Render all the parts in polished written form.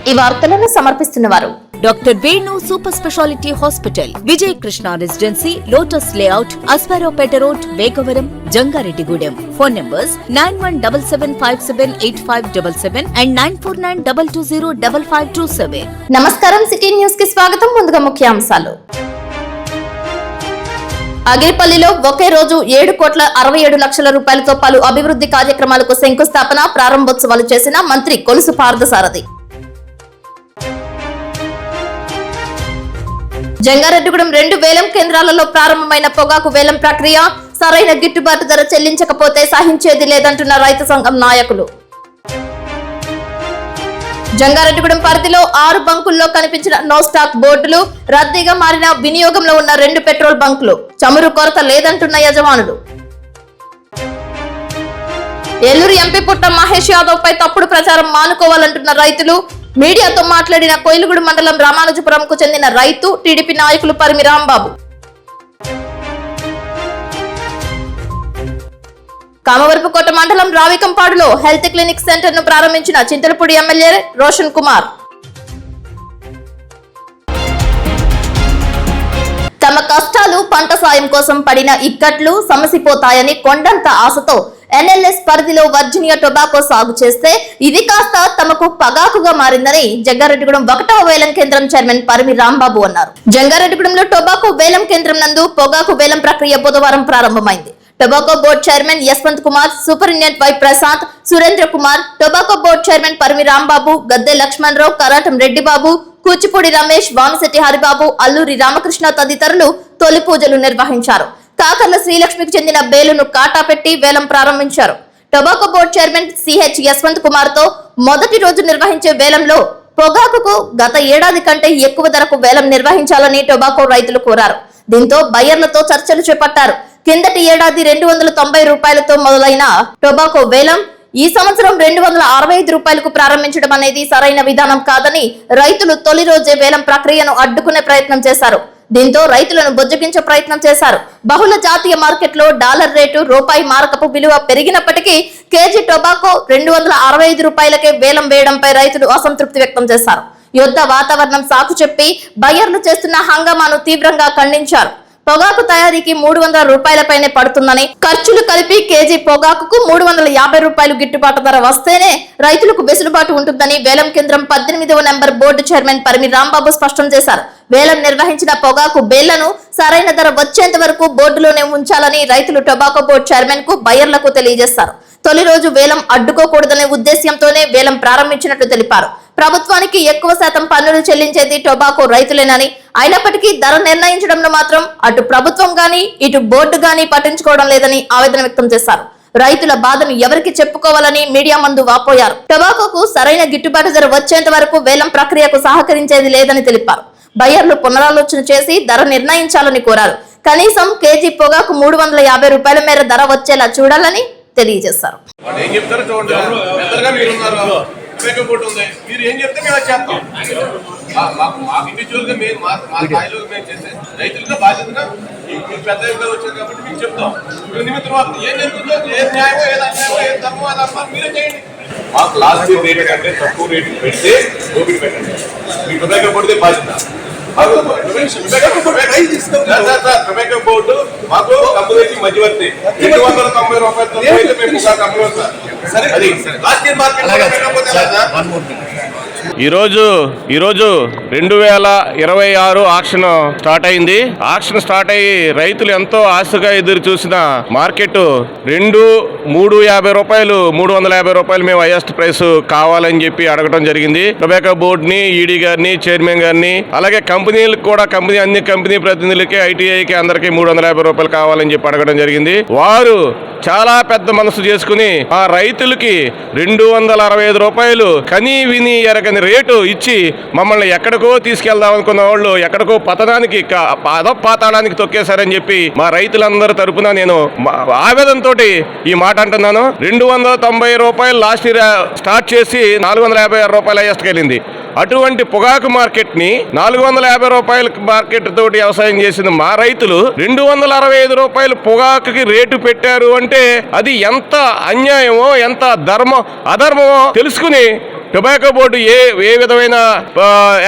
ఈ వార్తలను సమర్పిస్తున్నవారు doctor Venu super speciality hospital, Vijaya Krishna residency, lotus layout, Aswaraopeta road, Vegavaram, Jangareddygudem. Phone numbers 9177578577 and 9492205527. నమస్కారం, సిటీ న్యూస్ కి స్వాగతం. ముందుగా ముఖ్యాంశాలు. అగిరిపల్లిలో ఒకే రోజు 7,67,00,000 రూపాయలతో పలు అభివృద్ధి కార్యక్రమాలకు శంకుస్థాపన, ప్రారంభోత్సవాలు చేసిన మంత్రి కొలుసు పార్థసారథి. జంగారెడ్డిగూడెం 2 వేలం కేంద్రాలలో ప్రారంభమైన పొగాకు వేలం ప్రక్రియ. సరైన గిట్టుబాటు ధర చెల్లించకపోతే సహించేది లేదంటున్న రైతు సంఘం నాయకులు. జంగారెడ్డిగూడెం పరిధిలో 6 బంకుల్లో కనిపించిన నో స్టాక్ బోర్డులు, రద్దీగా మారిన వినియోగంలో ఉన్న 2 పెట్రోల్ బంకులు, చమురు కొరత లేదంటున్న యజమానులు. ఏలూరు ఎంపీ పుట్ట మహేష్ యాదవ్ పై తప్పుడు ప్రచారం మానుకోవాలంటున్న రైతులు. మీడియాతో మాట్లాడిన కోయిలగూడ మండలం రామానుజపురంకు చెందిన రైతు, టీడీపీ నాయకులు పరిమి రాంబాబు. కామవరపుకోట మండలం రావికంపాడులో హెల్త్ క్లినిక్ సెంటర్ ను ప్రారంభించిన చింతలపూడి ఎమ్మెల్యే రోషన్ కుమార్. తమ కష్టాలు, పంట సాయం కోసం పడిన ఇక్కట్లు సమసిపోతాయని కొండంత ఆశతో ఎన్ఎల్ఎస్ పరిధిలో వర్జీనియా టొబాకో సాగు చేస్తే ఇది కాస్త తమకు పగాకుగా మారిందని జంగారెడ్డిగూడెం 1వ వేలం కేంద్రం చైర్మన్ పరిమి రాంబాబు అన్నారు. జంగారెడ్డిగూడెంలో టొబాకో వేలం కేంద్రం నందు పొగాకు వేలం ప్రక్రియ బుధవారం ప్రారంభమైంది. Tobacco board chairman Yashwanth Kumar, superintendent Y Prashanth, Surendra Kumar, tobacco board chairman Parimi Rambabu, Gadde Lakshmanarao, Karatam Reddibabu, Kuchipudi Ramesh, Vamasetti Haribabu, Alluri Ramakrishna తదితరులు తొలి పూజలు నిర్వహించారు. కాకర్ల శ్రీలక్ష్మికి చెందిన బేలును కాటా పెట్టి వేలం ప్రారంభించారు. Tobacco board chairman CH Yashwant Kumar తో మొదటి రోజు నిర్వహించే వేలంలో పొగాకుకు గత ఏడాది కంటే ఎక్కువ ధరకు వేలం నిర్వహించాలని టొబాకో రైతులు కోరారు. దీంతో బయ్యర్లతో చర్చలు చేపట్టారు. కిందటి ఏడాది 290 రూపాయలతో మొదలైన టొబాకో వేలం ఈ సంవత్సరం 265 రూపాయలకు ప్రారంభించడం అనేది సరైన విధానం కాదని రైతులు తొలి రోజే వేలం ప్రక్రియను అడ్డుకునే ప్రయత్నం చేశారు. దీంతో రైతులను బొజ్జగించే ప్రయత్నం చేశారు. బహుళ జాతీయ మార్కెట్లో డాలర్ రేటు, రూపాయి మారకపు విలువ పెరిగినప్పటికీ కేజీ టొబాకో 265 రూపాయలకే వేలం వేయడంపై రైతులు అసంతృప్తి వ్యక్తం చేశారు. యుద్ధ వాతావరణం సాకు చెప్పి బయ్యర్లు చేస్తున్న హంగామాను తీవ్రంగా ఖండించారు. పొగాకు తయారీకి 300 రూపాయలపైనే పడుతుందని, ఖర్చులు కలిపి కేజీ పొగాకుకు 350 రూపాయలు గిట్టుబాటు ధర వస్తేనే రైతులకు వెసులుబాటు ఉంటుందని వేలం కేంద్రం 18వ number board chairman Parimi Rambabu స్పష్టం చేశారు. వేలం నిర్వహించిన పొగాకు బేళ్లను సరైన ధర వచ్చేంత వరకు బోర్డులోనే ఉంచాలని రైతులు టొబాకో బోర్డు చైర్మన్ కు, బయ్యర్లకు తెలియజేశారు. తొలి రోజు వేలం అడ్డుకోకూడదనే ఉద్దేశ్యంతోనే వేలం ప్రారంభించినట్లు తెలిపారు. ప్రభుత్వానికి ఎక్కువ శాతం పన్నులు చెల్లించేది టొబాకో రైతులేనని, అయినప్పటికీ ధర నిర్ణయించడంలో మాత్రం అటు ప్రభుత్వం గాని ఇటు బోర్డు గాని పట్టించుకోవడం లేదని ఆవేదన వ్యక్తం చేశారు. రైతుల బాధను ఎవరికి చెప్పుకోవాలని మీడియా ముందు వాపోయారు. టొబాకోకు సరైన గిట్టుబాటు ధర వచ్చేంత వరకు వేలం ప్రక్రియకు సహకరించేది లేదని తెలిపారు. బయ్యర్లు పునరాలోచన చేసి ధర నిర్ణయించాలని కోరారు. కనీసం కేజీ పొగాకు 350 రూపాయల మేర ధర వచ్చేలా చూడాలని తెలియజేశారు. మీరు ఏం చెప్తే మేము చేస్తాం. మాకు ఇండివిజువల్గా మేము మా స్థాయిలో మేము చేసే రైతులుగా బాధ్యతగా మీకు పెద్ద వచ్చారు కాబట్టి మీకు చెప్తాం. నిమిత్తం ఏం జరుగుతుందో, ఏది న్యాయమో, ఏది అన్యాయమో, ఏది ధర్మో అది అర్థం మీరే చేయండి. మాకు లాస్ట్ ఇయర్ రేట్ కంటే తక్కువ రేటు పెడితే ఓపిక పెట్టండి. మీ టొబాకో పడితే బాధ్యత. టొబాకో బోర్డు మాకు కంపెనీ మధ్యవర్తి 290 రూపాయలతో మేము కంపెనీ. ఈరోజు 2026 ఆక్షన్ స్టార్ట్ అయింది. ఆక్షన్ స్టార్ట్ అయ్యి రైతులు ఎంతో ఆశగా ఎదురు చూసిన మార్కెట్ 350 రూపాయలు, 350 రూపాయలు మేము హైయెస్ట్ ప్రైస్ కావాలని చెప్పి అడగడం జరిగింది. టొబాకో బోర్డుని, ఈడీ గారిని, చైర్మన్ గారిని, అలాగే కంపెనీలకు కూడా అన్ని కంపెనీ ప్రతినిధులకి, ఐటీఐకి అందరికీ 350 రూపాయలు కావాలని చెప్పి అడగడం జరిగింది. వారు చాలా పెద్ద మనసు చేసుకుని ఆ రైతులకి 265 రూపాయలు కనీ విని ఎరగని రేటు ఇచ్చి మమ్మల్ని ఎక్కడికో తీసుకెళ్దాం అనుకున్న వాళ్ళు ఎక్కడికో పతనానికి, పాతాళానికి తొక్కేశారని చెప్పి మా రైతులందరి తరపున నేను ఆవేదనతో ఈ మాట అంటున్నాను. 290 రూపాయలు లాస్ట్ ఇయర్ స్టార్ట్ చేసి 456 రూపాయలు హైయెస్ట్కి వెళ్ళింది. అటువంటి పొగాకు మార్కెట్ ని 450 రూపాయల మార్కెట్ తోటి వ్యవసాయం చేసిన మా రైతులు 265 రూపాయలు పొగాకుకి రేటు పెట్టారు అంటే అది ఎంత అన్యాయమో, ఎంత అధర్మమో తెలుసుకుని టొబాకో బోర్డు ఏ విధమైన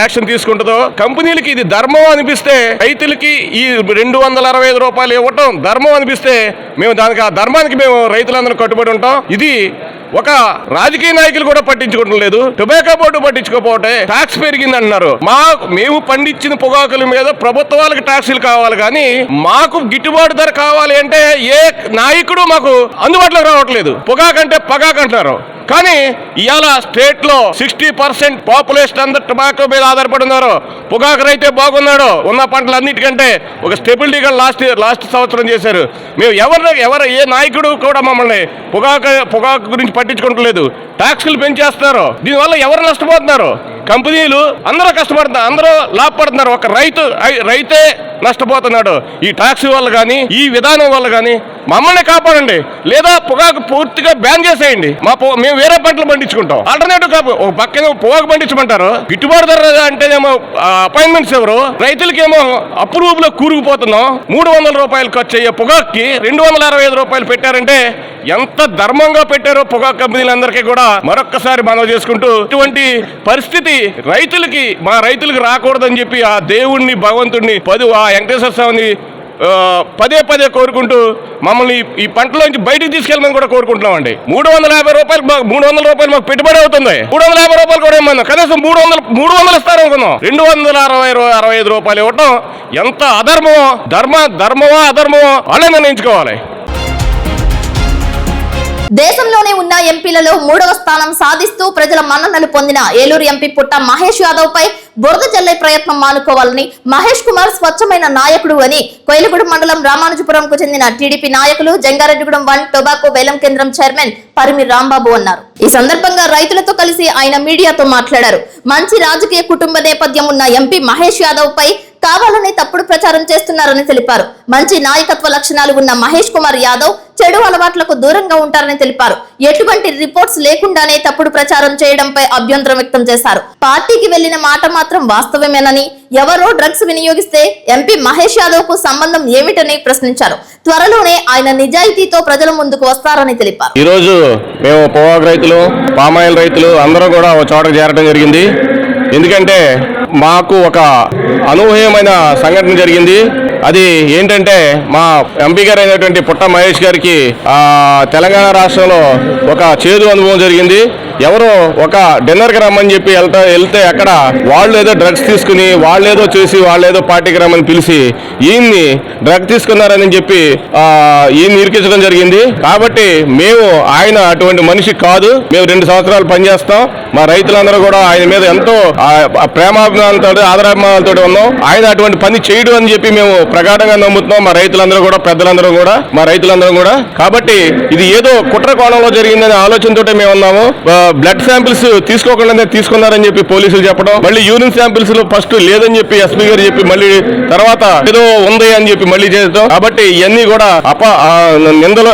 యాక్షన్ తీసుకుంటుందో, కంపెనీలకి ఇది ధర్మం అనిపిస్తే రైతులకి ఈ 265 రూపాయలు ఇవ్వటం ధర్మం అనిపిస్తే మేము దానికి ఆ ధర్మానికి మేము రైతులందరూ కట్టుబడి ఉంటాం. ఇది ఒక రాజకీయ నాయకులు కూడా పట్టించుకోవడం లేదు. టొబాకో బోర్డు పట్టించుకోకపోతే ట్యాక్స్ పెరిగింది అంటున్నారు. మేము పండించిన పొగాకుల మీద ప్రభుత్వాలకు ట్యాక్సులు కావాలి, కానీ మాకు గిట్టుబాటు ధర కావాలి అంటే ఏ నాయకుడు మాకు అందుబాటులోకి రావట్లేదు. పొగాకంటే పగాకు అంటున్నారు, కానీ ఇవాళ స్టేట్ లో 60% పాపులేషన్ అందరూ టొబాకో మీద ఆధారపడి ఉన్నారు. పొగాకు రైతే బాగున్నాడు, ఉన్న పంటలన్నిటికంటే ఒక స్టెబిలిటీగా లాస్ట్ సంవత్సరం చేశారు. మేము ఏ నాయకుడు కూడా మమ్మల్ని పొగాకు గురించి పట్టించుకోవట్లేదు. ట్యాక్సులు పెంచేస్తున్నారు. దీనివల్ల ఎవరు నష్టపోతున్నారు? కంపెనీలు అందరూ కష్టపడుతున్నారు, అందరూ లాభపడుతున్నారు. ఒక రైతే నష్టపోతున్నాడు. ఈ ట్యాక్స్ వల్ల కానీ ఈ విధానం వల్ల కానీ మమ్మల్ని కాపాడండి, లేదా పొగాకు పూర్తిగా బ్యాన్ చేసేయండి. మేము వేరే పంటలు పండించుకుంటాం. ఆల్టర్నేటివ్ కాపు ఒక పక్కన పొగాకు పండించమంటారు. గిట్టుబాటు ధర అంటేనేమో అపాయింట్మెంట్స్ ఎవరు, రైతులకేమో అప్రూవ్లో కూరుకుపోతున్నాం. 300 రూపాయలు ఖర్చు అయ్యే పొగాక్కి 265 రూపాయలు పెట్టారంటే ఎంత ధర్మంగా పెట్టారో పొగాకు కంపెనీలందరికీ కూడా మరొక్కసారి మనవి చేసుకుంటూ, ఇటువంటి పరిస్థితి మా రైతులకు రాకూడదని చెప్పి ఆ దేవుణ్ణి, భగవంతుడిని, ఆ వెంకటేశ్వర స్వామిని పదే కోరుకుంటూ మమ్మల్ని ఈ పంటలోంచి బయటికి తీసుకెళ్ళమని కూడా కోరుకుంటున్నామండి. 350 రూపాయలు 300 రూపాయలు మాకు పెట్టుబడి అవుతుంది. 350 రూపాయలు కూడా ఏమన్నా కనీసం 300 ఇస్తారనుకున్నాం. 265 రూపాయలు ఇవ్వటం ఎంత అధర్మమో, ధర్మమో అధర్మమో వాళ్ళే నిర్ణయించుకోవాలి. దేశంలోనే ఉన్న ఎంపీలలో 3వ స్థానం సాధిస్తూ ప్రజల మన్ననలు పొందిన ఏలూరు ఎంపీ పుట్ట మహేష్ యాదవ్ పై బురద జల్లే ప్రయత్నం మానుకోవాలని మహేష్ కుమార్ స్వచ్ఛమైన నాయకుడు అని కొయిలగూడెం మండలం రామానుజపురంకు చెందిన టీడీపీ నాయకులు, జంగారెడ్డిగూడెం 1 టొబాకో వేలం కేంద్రం చైర్మన్ పరిమి రాంబాబు అన్నారు. ఈ సందర్భంగా రైతులతో కలిసి ఆయన మీడియాతో మాట్లాడారు. మంచి రాజకీయ కుటుంబ నేపథ్యం ఉన్న ఎంపీ మహేష్ యాదవ్ పై కావాలని తప్పుడు ప్రచారం చేస్తున్నారని తెలిపారు. మంచి నాయకత్వ లక్షణాలు ఉన్న మహేష్ కుమార్ యాదవ్ చెడు అలవాట్లకు దూరంగా ఉంటారని తెలిపారు. ఎటువంటి రిపోర్ట్స్ లేకుండానే తప్పుడు ప్రచారం చేయడంపై అభ్యంతరం వ్యక్తం చేశారు. పార్టీకి వెళ్లిన మాట మాత్రం వాస్తవమేనని, ఎవరో డ్రగ్స్ వినియోగిస్తే ఎంపీ మహేష్ యాదవ్ కు సంబంధం ఏమిటని ప్రశ్నించారు. త్వరలోనే ఆయన నిజాయితీతో ప్రజల ముందుకు వస్తారని తెలిపారు. ఈ రోజు మేము పొగాకు రైతులు, పామాయిల్ రైతులు అందరూ కూడా ఒక చోటకు చేరడం జరిగింది. ఎందుకంటే మాకు ఒక అనూహ్యమైన సంఘటన జరిగింది. అది ఏంటంటే మా ఎంపీ గారు అయినటువంటి పుట్ట మహేష్ గారికి తెలంగాణ రాష్ట్రంలో ఒక చేదు అనుభవం జరిగింది. ఎవరో ఒక డిన్నర్కి రమ్మని చెప్పి వెళ్తే అక్కడ వాళ్ళు ఏదో డ్రగ్స్ తీసుకుని వాళ్ళేదో చేసి వాళ్ళేదో పార్టీకి రమ్మని పిలిచి ఈయన్ని డ్రగ్ తీసుకున్నారని చెప్పి ఈయన్ని ఇరికించడం జరిగింది. కాబట్టి ఆయన అటువంటి మనిషి కాదు. మేము 2 సంవత్సరాలు పనిచేస్తాం. మా రైతులందరూ కూడా ఆయన మీద ఎంతో ప్రేమాభిమానాలతో, ఆదరాభిమానాలతో ఉన్నాం. ఆయన అటువంటి పని చేయడు అని చెప్పి మేము ప్రగాఢంగా నమ్ముతున్నాం. మా రైతులందరూ కూడా కాబట్టి ఇది ఏదో కుట్ర కోణంలో జరిగిందనే ఆలోచనతోటే మేము ఉన్నాము. బ్లడ్ శాంపిల్స్ తీసుకోకుండానే తీసుకున్నారని చెప్పి పోలీసులు చెప్పడం, మళ్ళీ యూరిన్ శాంపిల్స్ లో ఫస్ట్ లేదని చెప్పి ఎస్పీ గారు చెప్పి మళ్ళీ తర్వాత ఏదో ఉంది అని చెప్పి మళ్ళీ చేయడం. కాబట్టి ఇవన్నీ కూడా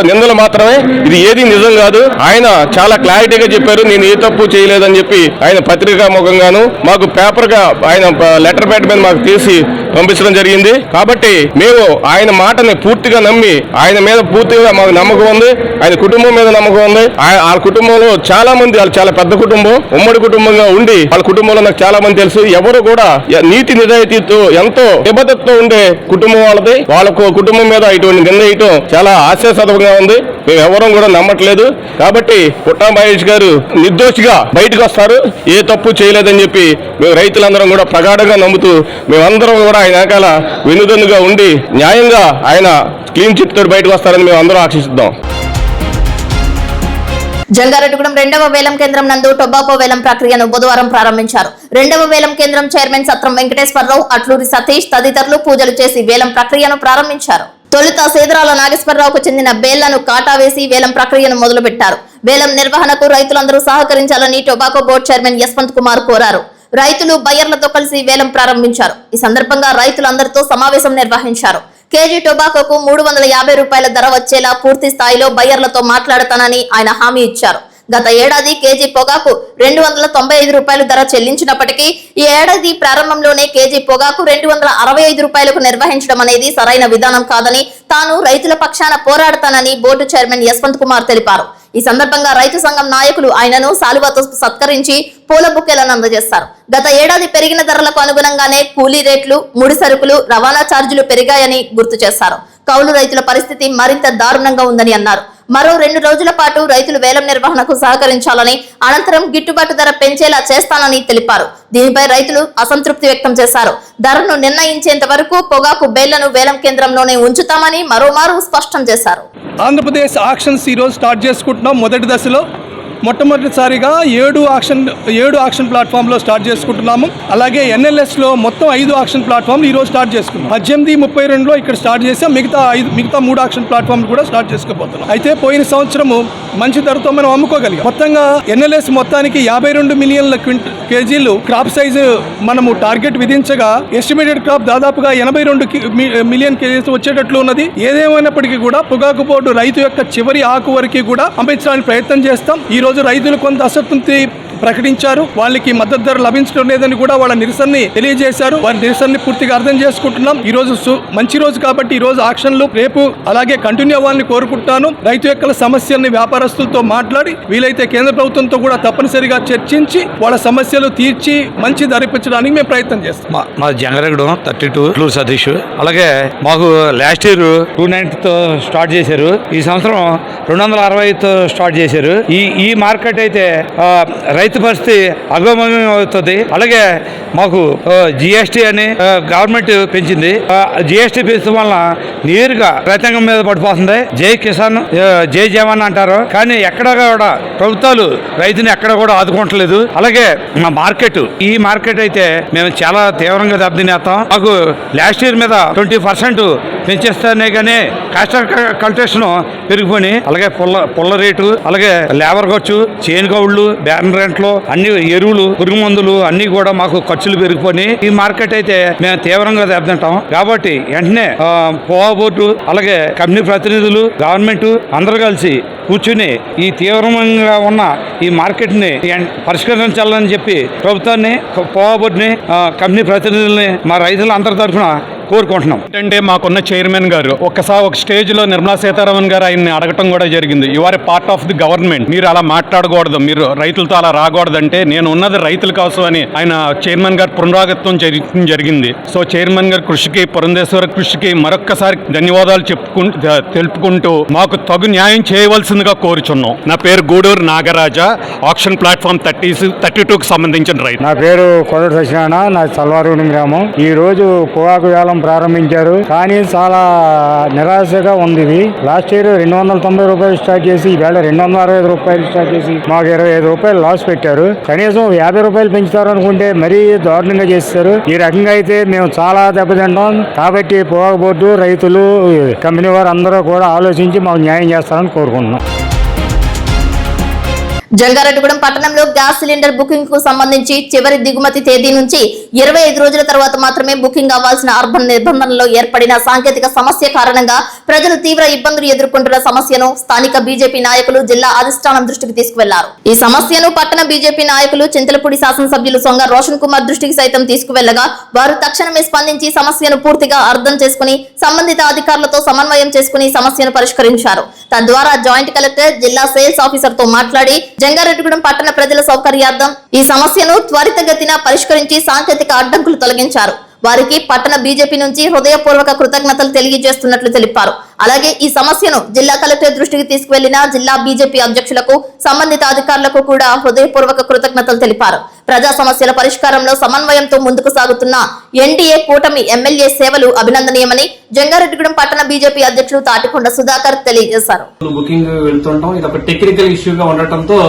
నిందలు మాత్రమే, ఇది ఏది నిజం కాదు. ఆయన చాలా క్లారిటీగా చెప్పారు, నేను ఏ తప్పు చేయలేదని చెప్పి ఆయన పత్రికా ముఖంగాను మాకు పేపర్ గా ఆయన లెటర్ ప్యాడ్ మీద మాకు తీసి పంపించడం జరిగింది. కాబట్టి మేము ఆయన మాటని పూర్తిగా నమ్మి, ఆయన మీద పూర్తిగా మాకు నమ్మకం ఉంది, ఆయన కుటుంబం మీద నమ్మకం ఉంది. ఆ కుటుంబంలో చాలా మంది, వాళ్ళు చాలా పెద్ద కుటుంబం, ఉమ్మడి కుటుంబంగా ఉండి వాళ్ళ కుటుంబంలో నాకు చాలా మంది తెలుసు. ఎవరు కూడా నీతి నిజాయితీతో ఎంతో నిబద్ధతతో ఉండే కుటుంబం వాళ్ళది. వాళ్ళ కుటుంబం మీద ఇటువంటి నిర్ణయించడం చాలా హాస్యాస్పదంగా ఉంది. మేము ఎవరూ కూడా నమ్మట్లేదు. కాబట్టి పుట్టా మహేష్ గారు నిర్దోషిగా బయటకు వస్తారు, ఏ తప్పు చేయలేదని చెప్పి మేము రైతులందరం కూడా ప్రగాఢంగా నమ్ముతూ మేమందరం కూడా ఆయన వెనకాల వెనుదన్నుగా ఉండి న్యాయంగా ఆయన క్లీన్ చిట్ తోటి బయటకు వస్తారని మేము అందరం ఆశిస్తున్నాం. జంగారెడ్డిగూడెం 2వ వేలం కేంద్రం నందు టొబాకో వేలం ప్రక్రియను బుధవారం ప్రారంభించారు. 2వ వేలం కేంద్రం చైర్మన్ సత్రం వెంకటేశ్వరరావు, అట్లూరి సతీష్ తదితరులు పూజలు చేసి వేలం ప్రక్రియను ప్రారంభించారు. తొలుత సేదరాల నాగేశ్వరరావుకు చెందిన బేళ్లను కాటా వేసి వేలం ప్రక్రియను మొదలుపెట్టారు. వేలం నిర్వహణకు రైతులందరూ సహకరించాలని tobacco board chairman Yashwanth Kumar కోరారు. రైతులు బయ్యర్లతో కలిసి వేలం ప్రారంభించారు. ఈ సందర్భంగా రైతులందరితో సమావేశం నిర్వహించారు. కేజీ టొబాకోకు 350 రూపాయల ధర వచ్చేలా పూర్తి స్థాయిలో బయ్యర్లతో మాట్లాడతానని ఆయన హామీ ఇచ్చారు. గత ఏడాది కేజీ పొగాకు 295 రూపాయలు ధర చెల్లించినప్పటికీ ఈ ఏడాది ప్రారంభంలోనే కేజీ పొగాకు 265 రూపాయలకు నిర్వహించడం అనేది సరైన విధానం కాదని, తాను రైతుల పక్షాన పోరాడతానని బోర్డు చైర్మన్ యశ్వంత్ కుమార్ తెలిపారు. ఈ సందర్భంగా రైతు సంఘం నాయకులు ఆయనను శాలువాతో సత్కరించి పూల బుక్కేలను అందజేస్తారు. గత ఏడాది పెరిగిన ధరలకు అనుగుణంగానే కూలీ రేట్లు, ముడి సరుకులు, రవాణా ఛార్జీలు పెరిగాయని గుర్తు చేశారు. కౌలు రైతుల పరిస్థితి మరింత దారుణంగా ఉందని అన్నారు. మరో 2 రోజుల పాటు రైతులు వేలం నిర్వహణకు సహకరించాలని, అనంతరం గిట్టుబాటు ధర పెంచేలా చేస్తానని తెలిపారు. దీనిపై రైతులు అసంతృప్తి వ్యక్తం చేశారు. ధరను నిర్ణయించేంత వరకు పొగాకు బేళ్లను వేలం కేంద్రంలోనే ఉంచుతామని మరోమారు స్పష్టం చేశారు. ఆంధ్రప్రదేశ్ ఆక్షన్స్ ఈరోజు స్టార్ట్ చేసుకుంటున్నాం. మొదటి దశలో మొట్టమొదటిసారిగా 7 ఆక్షన్ ప్లాట్ఫామ్లో స్టార్ట్ చేసుకుంటున్నాము. అలాగే ఎన్ఎల్ఎస్లో మొత్తం 5 ఆక్షన్ ప్లాట్ఫామ్లు ఈరోజు స్టార్ట్ చేసుకున్నాం. 18-32లో ఇక్కడ స్టార్ట్ చేసాం. మిగతా 3 ఆక్షన్ ప్లాట్ఫామ్లు కూడా స్టార్ట్ చేసుకోబోతున్నాం. అయితే పోయిన సంవత్సరము మంచి ధరతో మనం అమ్ముకోగలిగాం. మొత్తంగా ఎన్ఎల్ఎస్ మొత్తానికి 52 మిలియన్ల కేజీలు క్రాప్ సైజు మనము టార్గెట్ విధించగా, ఎస్టిమేటెడ్ క్రాప్ దాదాపుగా 82 మిలియన్ కేజీస్ వచ్చేటట్లు ఉన్నది. ఏదేమైనప్పటికీ కూడా పొగాకు బోర్డు రైతు యొక్క చివరి ఆకు వరకు కూడా అమ్మించడానికి ప్రయత్నం చేస్తాం. ఈ రోజు రైతులు కొంత అసంతృప్తి ప్రకటించారు. వాళ్ళకి మద్దతు ధర లభించడం లేదని కూడా వాళ్ళ నిరసనని తెలియజేశారు. వారి నిరసనని పూర్తిగా అర్థం చేసుకుంటున్నాం. ఈ రోజు మంచి రోజు కాబట్టి ఈ రోజు ఆక్షన్లు రేపు అలాగే కంటిన్యూ అవ్వాలని కోరుకుంటాను. రైతు యొక్క సమస్యల్ని వ్యాపారస్తులతో మాట్లాడి, వీలైతే కేంద్ర ప్రభుత్వంతో కూడా తప్పనిసరిగా చర్చించి వాళ్ళ సమస్యలు తీర్చి మంచి ధర ఇప్పించడానికి మేము ప్రయత్నం చేస్తాం. మా జంగారెడ్డి 32 సతీష్. అలాగే మాకు లాస్ట్ ఇయర్ 290తో స్టార్ట్ చేశారు. ఈ సంవత్సరం 260తో స్టార్ట్ చేశారు. ఈ మార్కెట్ అయితే రైతు పరిస్థితి అగమనం అవుతుంది. అలాగే మాకు జిఎస్టీ అని గవర్నమెంట్ పెంచింది. జిఎస్టీ పెంచడం వల్ల నేరుగా రైతాంగం మీద పడిపోతుంది. జై కిసాన్, జై జవాన్ అంటారు, కానీ ఎక్కడ కూడా ప్రభుత్వాలు రైతుని ఎక్కడ కూడా ఆదుకోవట్లేదు. అలాగే మా మార్కెట్, ఈ మార్కెట్ అయితే మేము చాలా తీవ్రంగా దెబ్బతినేస్తాం. మాకు లాస్ట్ ఇయర్ మీద 20% పెంచేస్తానే కానీ కాస్ట్ కల్టేషన్ పెరిగిపోయి, అలాగే పుల్ల రేటు, అలాగే లేబర్ ఖర్చు, చేను కౌళ్ళు, బ్యాన్ రెంట్లు, అన్ని ఎరువులు, పురుగు మందులు అన్ని కూడా మాకు ఖర్చులు పెరిగిపోయి ఈ మార్కెట్ అయితే మేము తీవ్రంగా దెబ్బతింటాం. కాబట్టి వెంటనే పోవా బోర్డు, అలాగే కంపెనీ ప్రతినిధులు, గవర్నమెంట్ అందరూ కలిసి కూర్చుని ఈ తీవ్రంగా ఉన్న ఈ మార్కెట్ ని పరిష్కరించాలని చెప్పి ప్రభుత్వాన్ని, పోవా బోర్డుని, కంపెనీ ప్రతినిధుల్ని మా రైతులందరి తరఫున కోరుకుంటున్నాం. అంటే మాకున్న చైర్మన్ గారు ఒకసారి ఒక స్టేజ్ లో నిర్మలా సీతారామన్ గారు ఆయన్ని అడగటం కూడా జరిగింది. You are a part of the government, మీరు అలా మాట్లాడకూడదు, మీరు రైతులతో అలా రాకూడదంటే, నేను ఉన్నది రైతుల కోసం అని ఆయన చైర్మన్ గారు పునరాగతం జరిగింది. సో చైర్మన్ గారి కృషికి, పురంధేశ్వర కృషికి మరొక్కసారి ధన్యవాదాలు తెలుపుకుంటూ మాకు తగు న్యాయం చేయవలసిందిగా కోరుచున్నాం. నా పేరు గూడూరు నాగరాజ, ఆక్షన్ ప్లాట్ఫామ్ 32కు సంబంధించిన రైతు. నా పేరు కొడూరు సత్యనారాయణ, నా సల్వారూడి గ్రామం. ఈ రోజు పొగాకు వేలం ప్రారంభించారు, కానీ చాలా నిరాశగా ఉంది. ఇది లాస్ట్ ఇయర్ 290 రూపాయలు స్టార్ట్ చేసి ఈవేళ 265 రూపాయలు స్టార్ట్ చేసి మాకు 25 రూపాయలు లాస్ పెట్టారు. కనీసం 50 రూపాయలు పెంచుతారు అనుకుంటే మరీ దారుణంగా చేస్తారు. ఈ రకంగా అయితే మేము చాలా దెబ్బతింటాం. కాబట్టి పొగాకు బోర్డు, రైతులు, కంపెనీ వారు అందరూ కూడా ఆలోచించి మాకు న్యాయం చేస్తారని కోరుకుంటున్నాం. జంగారెడ్డిగూడెం పట్టణంలో గ్యాస్ సిలిండర్ బుకింగ్ కు సంబంధించి చివరి దిగుమతి తేదీ నుంచి 25 రోజుల తర్వాత మాత్రమే బుకింగ్ అవ్వాల్సిన అర్బన్ నిబంధనలో ఏర్పడిన సాంకేతిక సమస్య కారణంగా ప్రజలు తీవ్ర ఇబ్బందులు ఎదుర్కొంటున్న సమస్యను స్థానిక బీజేపీ నాయకులు జిల్లా అధిష్టానం దృష్టికి తీసుకువెళ్లారు. ఈ సమస్యను పట్టణ బీజేపీ నాయకులు చింతలపూడి శాసనసభ్యులు సొంగ రోషన్ కుమార్ దృష్టికి సైతం తీసుకువెళ్లగా వారు తక్షణమే స్పందించి సమస్యను పూర్తిగా అర్థం చేసుకుని సంబంధిత అధికారులతో సమన్వయం చేసుకుని సమస్యను పరిష్కరించారు. తద్వారా జాయింట్ కలెక్టర్, జిల్లా సేల్స్ ఆఫీసర్ తో మాట్లాడి జంగారెడ్డిగూడెం పట్టణ ప్రజల సౌకర్యార్థం ఈ సమస్యను త్వరితగతిన పరిష్కరించి సాంకేతిక అడ్డంకులు తొలగించారు. వారికి పట్టణ బీజేపీ నుంచి హృదయపూర్వక కృతజ్ఞతలు తెలియజేస్తున్నట్లు తెలిపారు. అలాగే ఈ సమస్యను జిల్లా కలెక్టర్ దృష్టికి తీసుకువెళ్లిన జిల్లా బీజేపీ అధ్యక్షులకు, సంబంధిత అధికారులకు కూడా హృదయపూర్వక కృతజ్ఞతలు తెలిపారు. ప్రజా సమస్యల పరిష్కారంలో సమన్వయంతో ముందుకు సాగుతున్న ఎన్డీఏ కూటమి ఎమ్మెల్యే సేవలు అభినందనీయమని జంగారెడ్డిగూడెం పట్టణ బీజేపీ అధ్యక్షులు తాటికొండ సుధాకర్ తెలియజేశారు. బుకింగ్ వెళ్తుంటాం, ఇది ఒక టెక్నికల్ ఇష్యూగా ఉండటంతో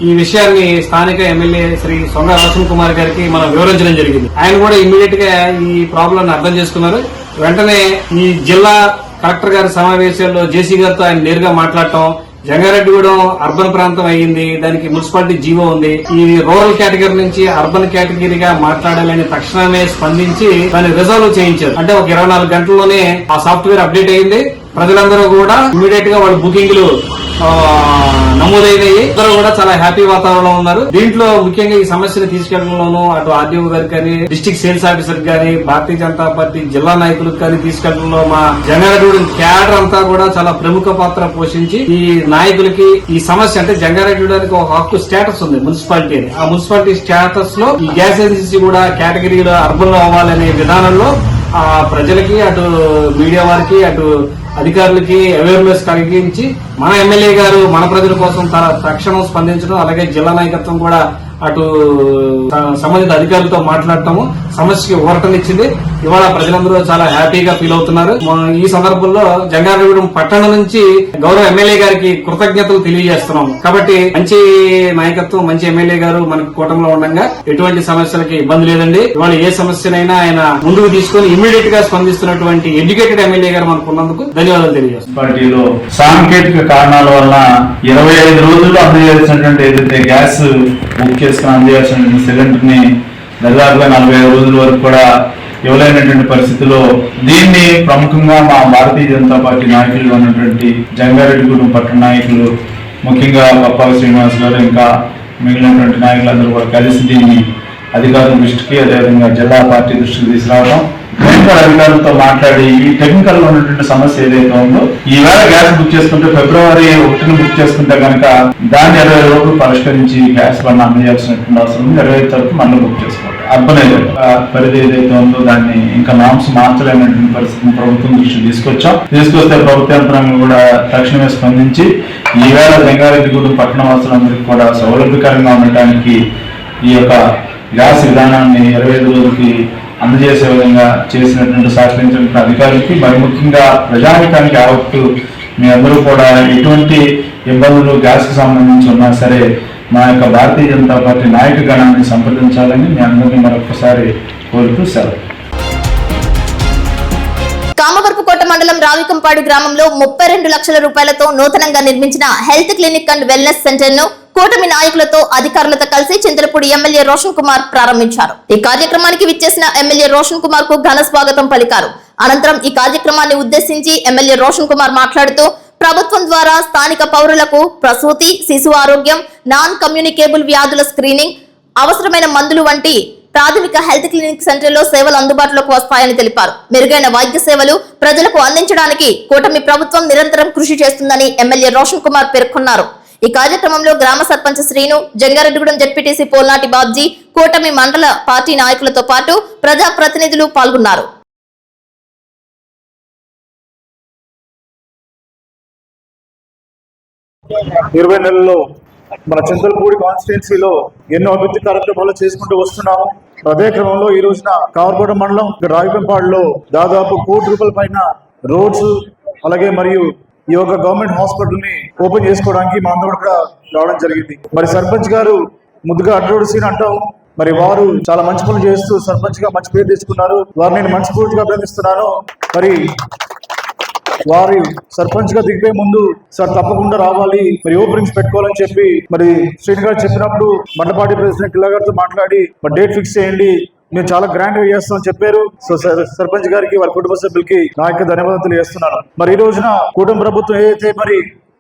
ఈ విషయాన్ని స్థానిక ఎమ్మెల్యే శ్రీ సొంగ రోషన్ కుమార్ గారికి మనం వివరించడం జరిగింది. ఆయన కూడా ఇమ్మీడియట్ గా ఈ ప్రాబ్లం అర్థం చేసుకున్నారు. వెంటనే ఈ జిల్లా కలెక్టర్ గారి సమావేశాల్లో జేసీ గారితో ఆయన నేరుగా మాట్లాడటం, జంగారెడ్డిగూడెం అర్బన్ ప్రాంతం అయ్యింది, దానికి మున్సిపాలిటీ జీవో ఉంది, ఈ రూరల్ కేటగిరీ నుంచి అర్బన్ కేటగిరీగా మాట్లాడాలని తక్షణమే స్పందించి దాన్ని రిజాల్వ్ చేయించారు. అంటే ఒక 24 గంటల్లోనే ఆ సాఫ్ట్వేర్ అప్డేట్ అయింది. ప్రజలందరూ కూడా ఇమ్మీడియట్ గా వాళ్ళ బుకింగ్లు నమోదు నమోదైనవి. అందరూ కూడా చాలా హ్యాపీ వాతావరణంలో ఉన్నారు. దీంట్లో ముఖ్యంగా ఈ సమస్యను తీసుకెళ్లడంలోనూ అటు ఆర్డీఓ గారికి కానీ, డిస్ట్రిక్ట్ సేల్స్ ఆఫీసర్ కానీ, భారతీయ జనతా పార్టీ జిల్లా నాయకులకు కానీ తీసుకెళ్లడంలో మా జంగారెడ్డిగూడెం క్యాడర్ అంతా కూడా చాలా ప్రముఖ పాత్ర పోషించి ఈ నాయకులకి ఈ సమస్య అంటే జంగారెడ్డిగూడెంకి ఒక హక్కు స్టేటస్ ఉంది మున్సిపాలిటీ అని. ఆ మున్సిపాలిటీ స్టేటస్ లో ఈ గ్యాస్ ఏజెన్సీ కూడా కేటగిరీలో అర్బన్ లో అవ్వాలనే విధానంలో ఆ ప్రజలకి, అటు మీడియా వారికి, అటు అధికారులకి అవేర్నెస్ కలిగించి మన ఎమ్మెల్యే గారు మన ప్రజల కోసం తక్షణం స్పందించడం, అలాగే జిల్లా నాయకత్వం కూడా అటు సంబంధిత అధికారులతో మాట్లాడటము సమస్యకి ఊరటనిచ్చింది. ఇవాళ ప్రజలందరూ చాలా హ్యాపీగా ఫీల్ అవుతున్నారు. ఈ సందర్భంలో జంగారెడ్డిగూడెం పట్టణం నుంచి గౌరవ ఎమ్మెల్యే గారికి కృతజ్ఞతలు తెలియజేస్తున్నాము. కాబట్టి మంచి నాయకత్వం, మంచి ఎమ్మెల్యే గారు మనకి కూటమిలో ఉండగా ఎటువంటి సమస్యలకి ఇబ్బంది లేదండి. ఇవాళ ఏ సమస్యనైనా ఆయన ముందుకు తీసుకుని ఇమ్మీడియట్ గా స్పందిస్తున్నటువంటి ఎడ్యుకేటెడ్ ఎమ్మెల్యే గారు మనకు ఉన్నందుకు ధన్యవాదాలు తెలియజేస్తున్నాం. పార్టీలో సాంకేతిక కారణాల వలన 25 రోజుల్లో అందజేయాల్సినటువంటి ఏదైతే గ్యాస్ బుక్ చేసుకుని అందజేయాల్సిన సిలిండర్ ని దాదాపుగా 45 రోజుల వరకు కూడా ఇవ్వలేనటువంటి పరిస్థితిలో దీన్ని ప్రముఖంగా మా భారతీయ జనతా పార్టీ నాయకులు ఉన్నటువంటి జంగారెడ్డిగూడెం పట్టణ నాయకులు, ముఖ్యంగా పప్పాల శ్రీనివాస్ గారు, ఇంకా మిగిలినటువంటి నాయకులందరూ కూడా కలిసి దీన్ని అధికారుల దృష్టికి, అదేవిధంగా జిల్లా పార్టీ దృష్టికి తీసుకురావడం, టెక్నికల్ అధికారులతో మాట్లాడి ఈ టెక్నికల్ లో ఉన్నటువంటి సమస్య ఏదైతే ఉందో, ఈవేళ గ్యాస్ బుక్ చేసుకుంటే ఫిబ్రవరి 1న బుక్ చేసుకుంటే కనుక దాన్ని 20 రోజులు పరిష్కరించి గ్యాస్ బండ్ అందజేయాల్సినటువంటి అవసరం ఉంది. 25 తరపు మళ్ళీ బుక్ చేసుకోవాలి. అర్బన్ పరిధి ఏదైతే ఉందో దాన్ని ఇంకా నామ్స్ మార్చలేనటువంటి పరిస్థితిని ప్రభుత్వం దృష్టికి తీసుకొస్తే ప్రభుత్వ యంత్రాంగం కూడా తక్షణమే స్పందించి ఈవేళ జంగారెడ్డిగూడెం పట్టణ వాసులందరికీ కూడా సౌలభ్యకరంగా ఉండటానికి ఈ యొక్క గ్యాస్ విధానాన్ని 25 రోజులకి అందజేసే విధంగా చేసినటువంటి సహకరించినటువంటి అధికారులకి, మరి ముఖ్యంగా ప్రజానికానికి యావత్తు మీ అందరూ కూడా ఎటువంటి ఇబ్బందులు గ్యాస్ కు సంబంధించి ఉన్నా సరే మా యొక్క భారతీయ జనతా పార్టీ నాయక గణాన్ని సంప్రదించాలని మీ అందరినీ మరొకసారి కోరుతూ సెలవు. కామవరపుకోట మండలం రావికంపాడు గ్రామంలో 32 లక్షల రూపాయలతో నూతనంగా నిర్మించిన health clinic and wellness centre ను కూటమి నాయకులతో, అధికారులతో కలిసి చింతలపూడి ఎమ్మెల్యే రోషన్ కుమార్ ప్రారంభించారు. ఈ కార్యక్రమానికి విచ్చేసిన ఎమ్మెల్యే రోషన్ కుమార్ కు ఘన స్వాగతం పలికారు. అనంతరం ఈ కార్యక్రమాన్ని ఉద్దేశించి ఎమ్మెల్యే రోషన్ కుమార్ మాట్లాడుతూ ప్రభుత్వం ద్వారా స్థానిక పౌరులకు ప్రసూతి, శిశు ఆరోగ్యం, నాన్ కమ్యూనికేబుల్ వ్యాధుల స్క్రీనింగ్, అవసరమైన మందులు వంటి ప్రాథమిక హెల్త్ క్లినిక్ సెంటర్ లో సేవలు అందుబాటులోకి వస్తాయని తెలిపారు. మెరుగైన వైద్య సేవలు ప్రజలకు అందించడానికి కూటమి ప్రభుత్వం నిరంతరం కృషి చేస్తుందని ఎమ్మెల్యే రోషన్ కుమార్ పేర్కొన్నారు. ఈ కార్యక్రమంలో గ్రామ సర్పంచ్ శ్రీను, జంగారెడ్డిగూడెం జెడ్పీటీసీ పోల్నాటి బాబ్జీ, కూటమి మండల పార్టీ నాయకులతో పాటు ప్రజా ప్రతినిధులు పాల్గొన్నారు. ఇరవై నెలల్లో మన చింతలపూడి కాన్స్టిట్యున్సీలో ఎన్నో అభివృద్ధి కార్యక్రమాలు చేసుకుంటూ వస్తున్నాము. అదే క్రమంలో ఈ రోజున కామవరపుకోట మండలం రావికంపాడులో దాదాపు 1 కోటి రూపాయల పైన రోడ్స్, అలాగే మరియు ఈ యొక్క గవర్నమెంట్ హాస్పిటల్ ని ఓపెన్ చేసుకోవడానికి మా అందరూ కూడా రావడం జరిగింది. మరి సర్పంచ్ గారు ముద్దుగా అడ్రోడ్ సీన్ అంటాం. మరి వారు చాలా మంచి పనులు చేస్తూ సర్పంచ్ గా మంచి పేరు తెచ్చుకున్నారు. వారు నేను మనస్ఫూర్తిగా అభినందిస్తున్నాను. మరి వారి సర్పంచ్ గా దిగిపోయే ముందు సార్ తప్పకుండా రావాలి, మరి ఓపెనింగ్స్ పెట్టుకోవాలని చెప్పి మరి శ్రీని గారు చెప్పినప్పుడు మండపాటి ప్రెసిడెంట్ కిల్లా గారితో మాట్లాడి మరి డేట్ ఫిక్స్ చేయండి, మేము చాలా గ్రాండ్ గా చేస్తామని చెప్పారు. సో సర్పంచ్ గారికి, వారి కుటుంబ సభ్యులకి నా యొక్క ధన్యవాదాలు తెలియజేస్తున్నాను. మరి ఈ రోజున కూటమి ప్రభుత్వం ఏదైతే మరి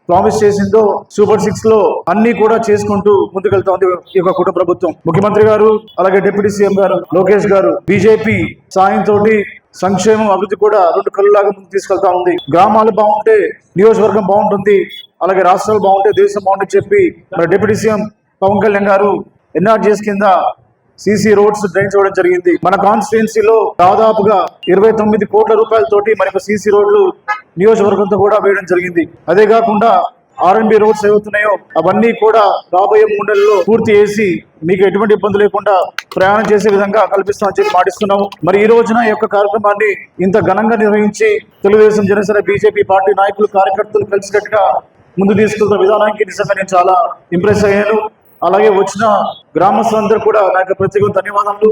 ప్రామిస్ చేసిందో సూపర్ 6 లో అన్ని కూడా చేసుకుంటూ ముందుకెళ్తా ఉంది ఈ యొక్క కూటమి ప్రభుత్వం. ముఖ్యమంత్రి గారు, అలాగే డిప్యూటీ సీఎం గారు లోకేష్ గారు బీజేపీ సాయంతో సంక్షేమం, అభివృద్ధి కూడా 2 కళ్ళలాగా ముందుకు తీసుకెళ్తా ఉంది. గ్రామాలు బాగుంటే నియోజకవర్గం బాగుంటుంది, అలాగే రాష్ట్రాలు బాగుంటే దేశం బాగుంటుంది చెప్పి మరి డిప్యూటీ సీఎం పవన్ కళ్యాణ్ గారు ఎన్ఆర్జీఎస్ కింద సీసీ రోడ్స్ డ్రైన్ చేయడం జరిగింది. మన కాన్స్టిట్యున్సీలో దాదాపుగా 29 కోట్ల రూపాయలతోటి మనకు సీసీ రోడ్లు నియోజకవర్గంతో కూడా వేయడం జరిగింది. అదే కాకుండా ఆర్ఎన్బి రోడ్స్ ఏవవుతున్నాయో అవన్నీ కూడా రాబోయే 3 నెలల్లో పూర్తి చేసి మీకు ఎటువంటి ఇబ్బంది లేకుండా ప్రయాణం చేసే విధంగా కల్పిస్తామని చెప్పి మాటిస్తున్నాము. మరి ఈ రోజున ఈ యొక్క కార్యక్రమాన్ని ఇంత ఘనంగా నిర్వహించి తెలుగుదేశం, జనసేన, బీజేపీ పార్టీ నాయకులు, కార్యకర్తలు కలిసికట్టుగా ముందు తీసుకెళ్తున్న విధానానికి నిజంగా నేను చాలా ఇంప్రెస్ అయ్యాను. అలాగే వచ్చిన గ్రామస్తులందరూ కూడా నాకు ప్రత్యేక ధన్యవాదాలు.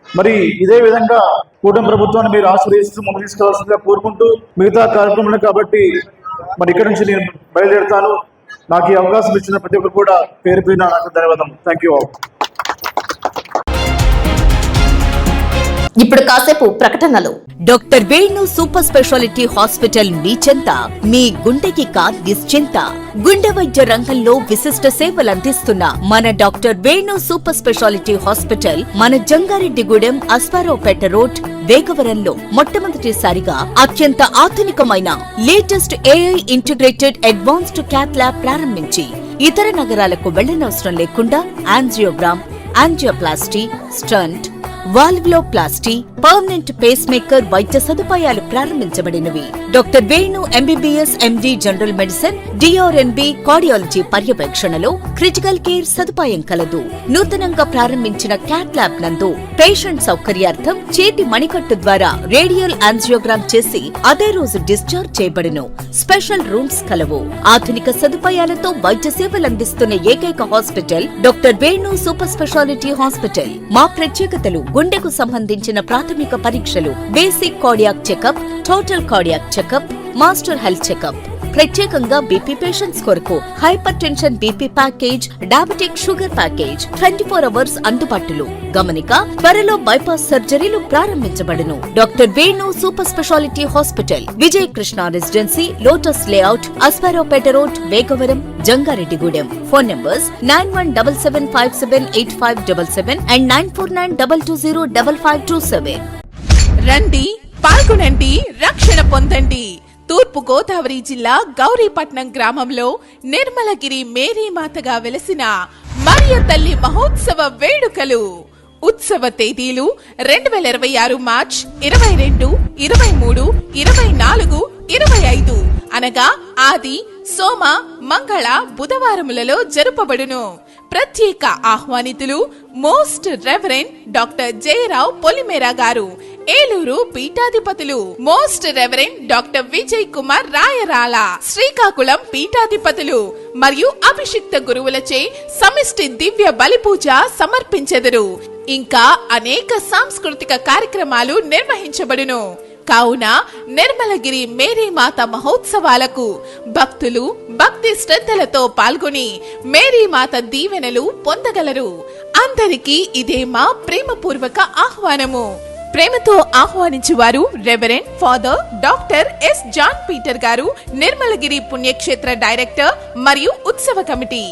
మరి ఇదే విధంగా కూటమి ప్రభుత్వాన్ని మీరు ఆశ్రయిస్తూ ముందు తీసుకోవాల్సిందిగా కోరుకుంటూ మిగతా కార్యక్రమాలు కాబట్టి మరి ఇక్కడ నుంచి నేను బయలుదేరుతాను. నాకు ఈ అవకాశం ఇచ్చిన ప్రతి ఒక్కరు కూడా పేరు పేరున నాకు ధన్యవాదాలు. Thank you all. ఇప్పుడు కాసేపు ప్రకటనలు. Doctor Venu super speciality hospital మీ చెంత, మీ గుండెకి నిశ్చింత. గుండె వైద్య రంగంలో విశిష్ట సేవలు అందిస్తున్న మన doctor Venu super speciality hospital మన జంగారెడ్డిగూడెం అస్పారావుపేట రోడ్ వేగవరంలో మొట్టమొదటిసారిగా అత్యంత ఆధునికమైన latest AI integrated advanced cath lab ప్రారంభించి ఇతర నగరాలకు వెళ్లనవసరం లేకుండా angiogram, angioplasty, stent, valvuloplasty, permanent pacemaker వైద్య సదుపాయాలు ప్రారంభించబడినవి. Doctor Venu MBBS MD general medicine, DrNB cardiology పర్యవేక్షణలో క్రిటికల్ కేర్ సదుపాయం కలదు. నూతనంగా ప్రారంభించిన క్యాట్ ల్యాబ్ నందు పేషెంట్ సౌకర్యార్థం చేతి మణికట్టు ద్వారా రేడియల్ యాంజియోగ్రామ్ చేసి అదే రోజు డిశ్చార్జ్ చేయబడును. స్పెషల్ రూమ్స్ కలవు. ఆధునిక సదుపాయాలతో వైద్య సేవలందిస్తున్న ఏకైక hospital doctor Venu super speciality hospital. మా ప్రత్యేకతలు: గుండెకు సంబంధించిన ప్రాథమిక పరీక్షలు, basic cardiac checkup, total cardiac checkup, master health checkup. ప్రత్యేకంగా బీపీ పేషెంట్స్ కొరకు hypertension BP package, diabetic sugar package 24 hours అందుబాటులో. గమనిక: త్వరలో బైపాస్ సర్జరీలు ప్రారంభించబడును. Doctor Venu super speciality hospital, Vijaya Krishna residency, lotus layout, Aswaraopeta road, Vegavaram, Jangareddygudem. Phone numbers 9177578577 and 9492205527. రండి, పాల్గొనండి, రక్షణ పొందండి. తూర్పు గోదావరి జిల్లా గౌరీపట్నం గ్రామంలో నిర్మలగిరి మేరీమాతగా వెలసిన మరియ తల్లి మహోత్సవ వేడుకలు. ఉత్సవ తేదీలు 2026 మార్చ్ 22, 23, 24, 25 అనగా ఆది, సోమ, మంగళ, బుధవారములలో జరుపబడును. ప్రత్యేక ఆహ్వానితులు most reverend doctor Jayarao Polimera garu, Eluru పీఠాధిపతులు most reverend doctor Vijay Kumar Rayarala, Srikakulam పీఠాధిపతులు మరియు అభిషిక్త గురువులచే సమిష్టి దివ్య బలిపూజ సమర్పించెదరు. ఇంకా అనేక సాంస్కృతిక కార్యక్రమాలు నిర్వహించబడును. కావున నిర్మలగిరి మేరీమాత మహోత్సవాలకు భక్తులు భక్తి శ్రద్ధలతో పాల్గొని మేరీమాత దీవెనలు పొందగలరు. అందరికీ ఇదే మా ప్రేమపూర్వక ఆహ్వానము. ప్రేమతో ఆహ్వానించువారు reverend father doctor S John Peter garu, Nirmalagiri పుణ్యక్షేత్ర డైరెక్టర్ మరియు ఉత్సవ కమిటీ.